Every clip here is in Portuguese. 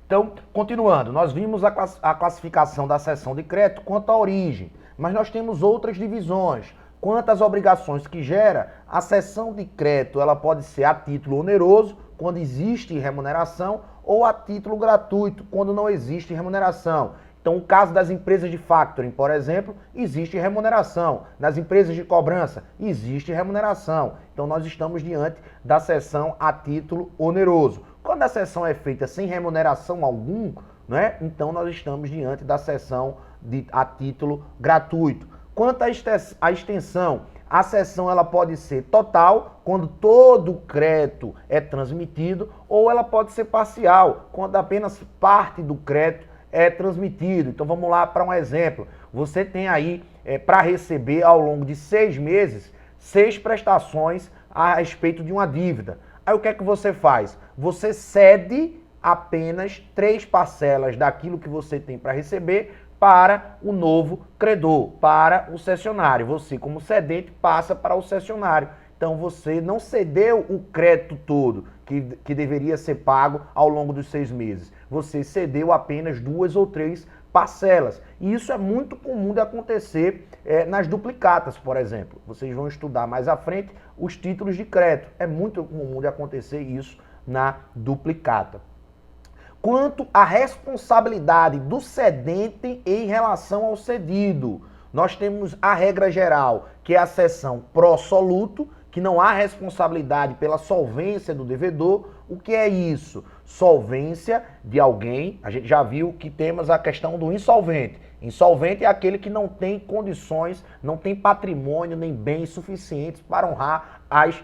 Então, continuando, nós vimos a classificação da cessão de crédito quanto à origem, mas nós temos outras divisões. Quanto às obrigações que gera, a cessão de crédito ela pode ser a título oneroso, quando existe remuneração, ou a título gratuito, quando não existe remuneração. Então, o caso das empresas de factoring, por exemplo, existe remuneração. Nas empresas de cobrança, existe remuneração. Então, nós estamos diante da cessão a título oneroso. Quando a cessão é feita sem remuneração algum, né, então nós estamos diante da cessão a título gratuito. Quanto à extensão, a cessão ela pode ser total, quando todo o crédito é transmitido, ou ela pode ser parcial, quando apenas parte do crédito é transmitido. Então vamos lá para um exemplo. Você tem aí para receber ao longo de 6 meses, 6 prestações a respeito de uma dívida. Aí o que é que você faz? Você cede apenas 3 parcelas daquilo que você tem para receber para o novo credor, para o cessionário. Você, como cedente, passa para o cessionário. Então você não cedeu o crédito todo que deveria ser pago ao longo dos 6 meses. Você cedeu apenas 2 ou 3 parcelas. E isso é muito comum de acontecer nas duplicatas, por exemplo. Vocês vão estudar mais à frente os títulos de crédito. É muito comum de acontecer isso na duplicata. Quanto à responsabilidade do cedente em relação ao cedido, nós temos a regra geral, que é a cessão pró-soluto, que não há responsabilidade pela solvência do devedor. O que é isso? Solvência de alguém. A gente já viu que temos a questão do insolvente. Insolvente é aquele que não tem condições, não tem patrimônio nem bens suficientes para honrar as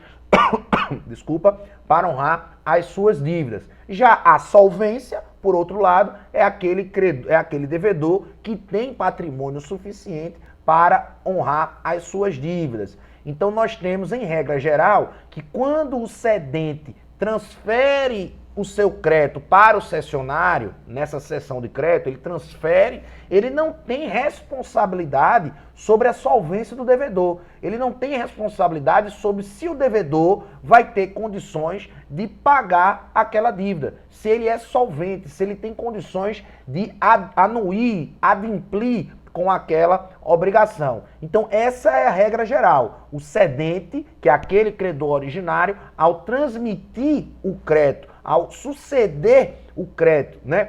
para honrar as suas dívidas. Já a solvência, por outro lado, é aquele devedor que tem patrimônio suficiente para honrar as suas dívidas. Então nós temos, em regra geral, que quando o cedente transfere o seu crédito para o cessionário, nessa cessão de crédito, ele transfere, ele não tem responsabilidade sobre a solvência do devedor. Ele não tem responsabilidade sobre se o devedor vai ter condições de pagar aquela dívida, se ele é solvente, se ele tem condições de anuir, adimplir com aquela obrigação. Então essa é a regra geral. O cedente, que é aquele credor originário, ao transmitir o crédito, ao suceder o crédito, né,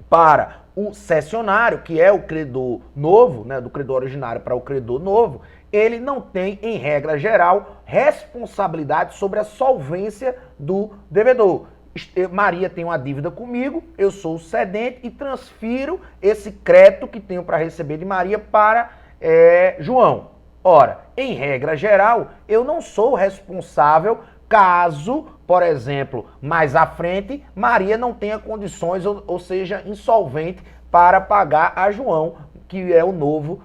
para o cessionário, que é o credor novo, né, do credor originário para o credor novo, ele não tem, em regra geral, responsabilidade sobre a solvência do devedor. Maria tem uma dívida comigo, eu sou o cedente e transfiro esse crédito que tenho para receber de Maria para João. Ora, em regra geral, eu não sou responsável caso, por exemplo, mais à frente, Maria não tenha condições, ou seja, insolvente para pagar a João, que é o novo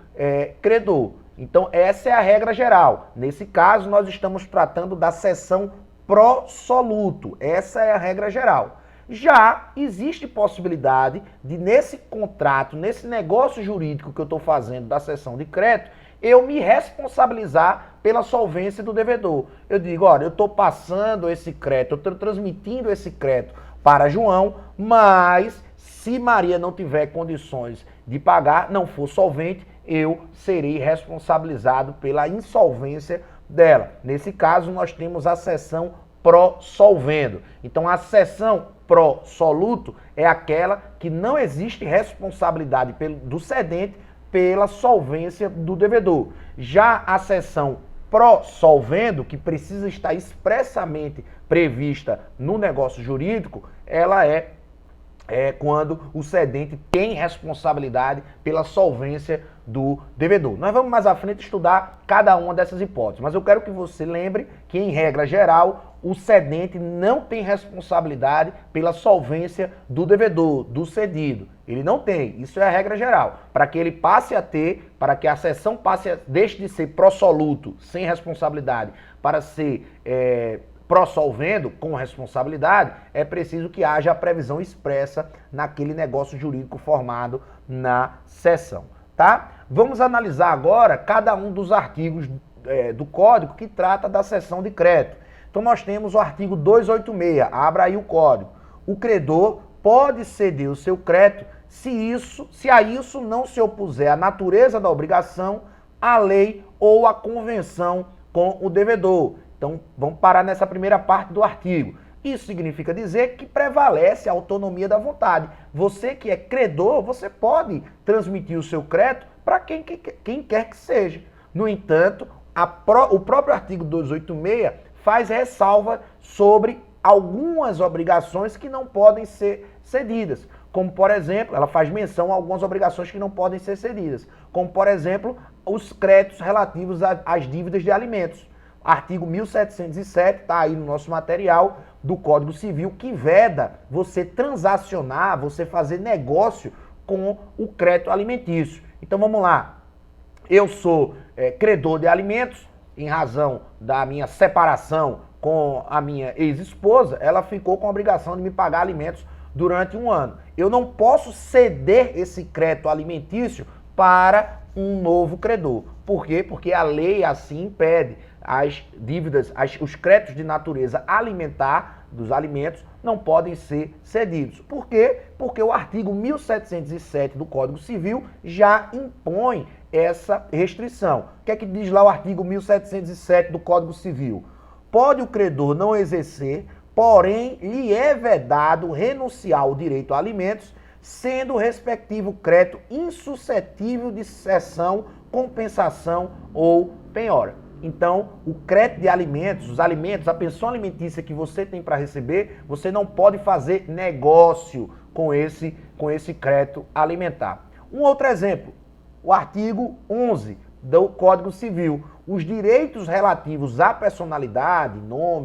credor. Então, essa é a regra geral. Nesse caso, nós estamos tratando da cessão pró-soluto. Essa é a regra geral. Já existe possibilidade de, nesse contrato, nesse negócio jurídico que eu estou fazendo da cessão de crédito, eu me responsabilizar pela solvência do devedor. Eu digo, olha, eu estou passando esse crédito, eu estou transmitindo esse crédito para João, mas se Maria não tiver condições de pagar, não for solvente, eu serei responsabilizado pela insolvência dela. Nesse caso, nós temos a cessão pró-solvendo. Então, a cessão pró-soluto é aquela que não existe responsabilidade do cedente pela solvência do devedor. Já a cessão pró-solvendo, que precisa estar expressamente prevista no negócio jurídico, ela é quando o cedente tem responsabilidade pela solvência do devedor. Nós vamos mais à frente estudar cada uma dessas hipóteses, mas eu quero que você lembre que, em regra geral, o cedente não tem responsabilidade pela solvência do devedor, do cedido. Ele não tem, isso é a regra geral. Para que ele passe a ter, para que a cessão deixe de ser pró-soluto, sem responsabilidade, para ser pró-solvendo, com responsabilidade, é preciso que haja a previsão expressa naquele negócio jurídico formado na cessão, tá? Vamos analisar agora cada um dos artigos do Código que trata da cessão de crédito. Então nós temos o artigo 286, abra aí o Código. O credor pode ceder o seu crédito se a isso não se opuser a natureza da obrigação, a lei ou a convenção com o devedor. Então, vamos parar nessa primeira parte do artigo. Isso significa dizer que prevalece a autonomia da vontade. Você que é credor, você pode transmitir o seu crédito para quem quer que seja. No entanto, o próprio artigo 286 faz ressalva sobre algumas obrigações que não podem ser cedidas. Como, por exemplo, ela faz menção a algumas obrigações que não podem ser cedidas. Como, por exemplo, os créditos relativos às dívidas de alimentos. Artigo 1707, está aí no nosso material do Código Civil, que veda você transacionar, você fazer negócio com o crédito alimentício. Então vamos lá. Eu sou credor de alimentos, em razão da minha separação com a minha ex-esposa, ela ficou com a obrigação de me pagar alimentos durante um ano. Eu não posso ceder esse crédito alimentício para um novo credor. Por quê? Porque a lei assim impede. As dívidas, os créditos de natureza alimentar dos alimentos não podem ser cedidos. Por quê? Porque o artigo 1707 do Código Civil já impõe essa restrição. O que é que diz lá o artigo 1707 do Código Civil? Pode o credor não exercer, porém lhe é vedado renunciar ao direito a alimentos, sendo o respectivo crédito insuscetível de cessão, compensação ou penhora. Então, o crédito de alimentos, os alimentos, a pensão alimentícia que você tem para receber, você não pode fazer negócio com esse crédito alimentar. Um outro exemplo, o artigo 11 do Código Civil. Os direitos relativos à personalidade, nome,